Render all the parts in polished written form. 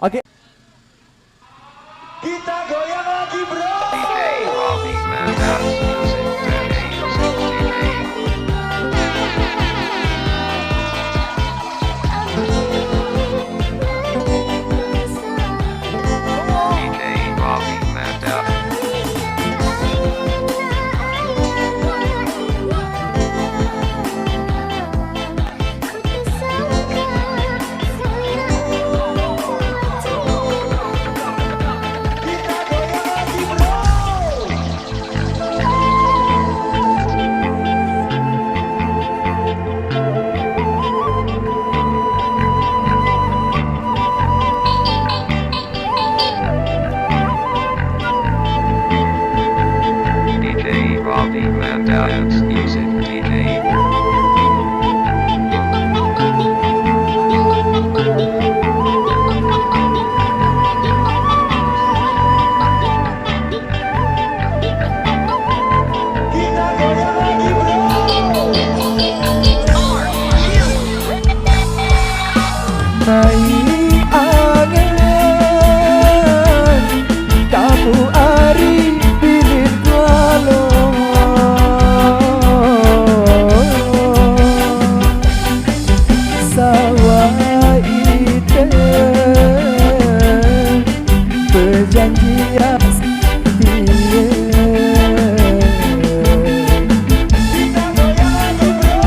Oke. Kita goyang lagi bro. Dance music DJ. Kita goyang lagi bro. Naik angan kamu ari bilir walau sawah ide perjanjian dia. Kita goyang lagi bro.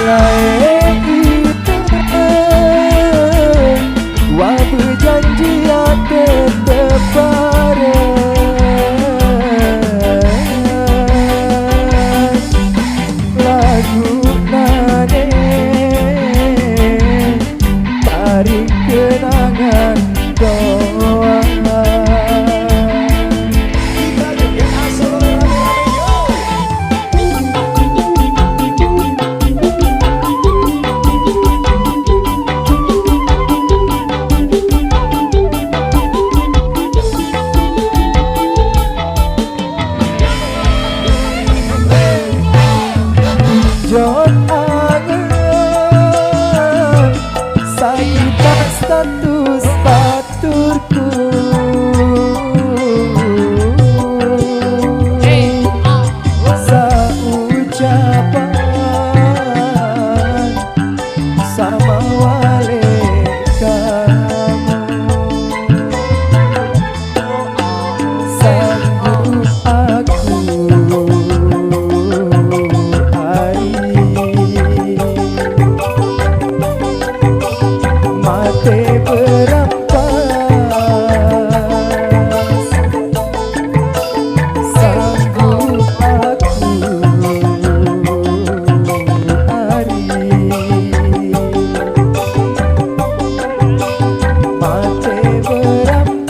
Lain itu wah perjanjian bertebaran lagu nane tarik kenangan doa. Kita joget asal rame-rame yo. Jon angen sakita status baturku saucapan sama wale kamu sanggup aku mate berampas sanggup aku hari mate berampas.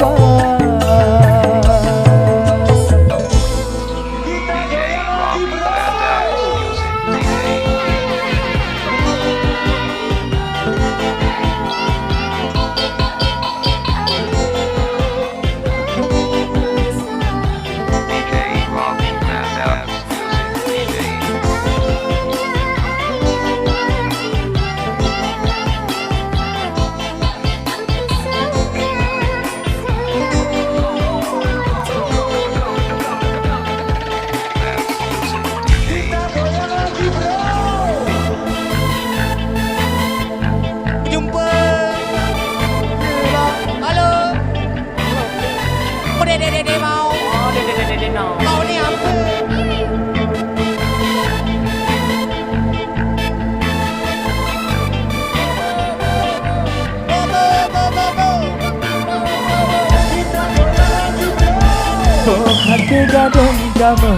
Kita goyang lagi bro. Kita goyang lagi bro. Jumpa. Halo. Oh, dede mau. Oh, dede mau. Mau ni apa? Kita goyang lagi bro. Oh hati gading kamu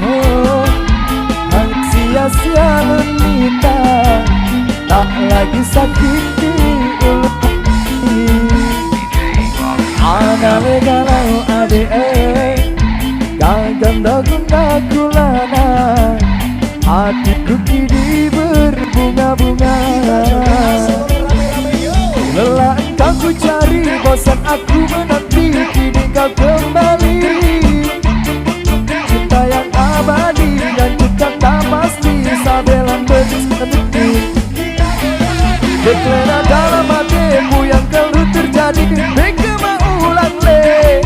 sia-sia meminta tak lagi sakit di ulu ana galau ade gaganda gunda kulana hatiku kini berbunga-bunga Lelah engkau ku cari, bosan aku menanti, kini kau kembali. Cinta yang abadi dan juga tak pasti, sabelan berdetik. Deklena dalam hatimu yang kalau terjadi, beka mau ulang le.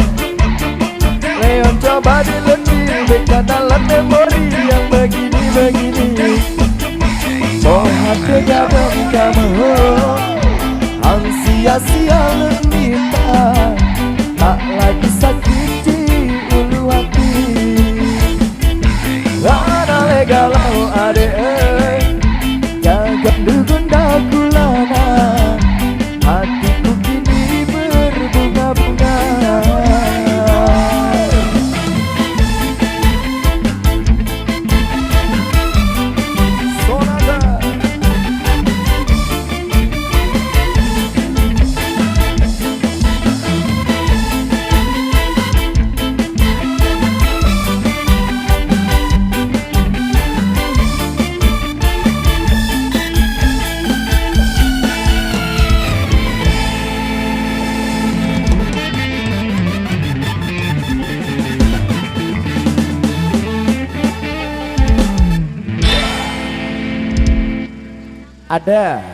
Leon coba diletih, beka dalam memori yang begini-begini. Oh hati gadang kamu, ang sia-sia meminta, tak lagi sakiti ulu hati. Ada legalau ade, jangan dugunda kulana, hatiku kini berbunga-bunga. Sonata. Ada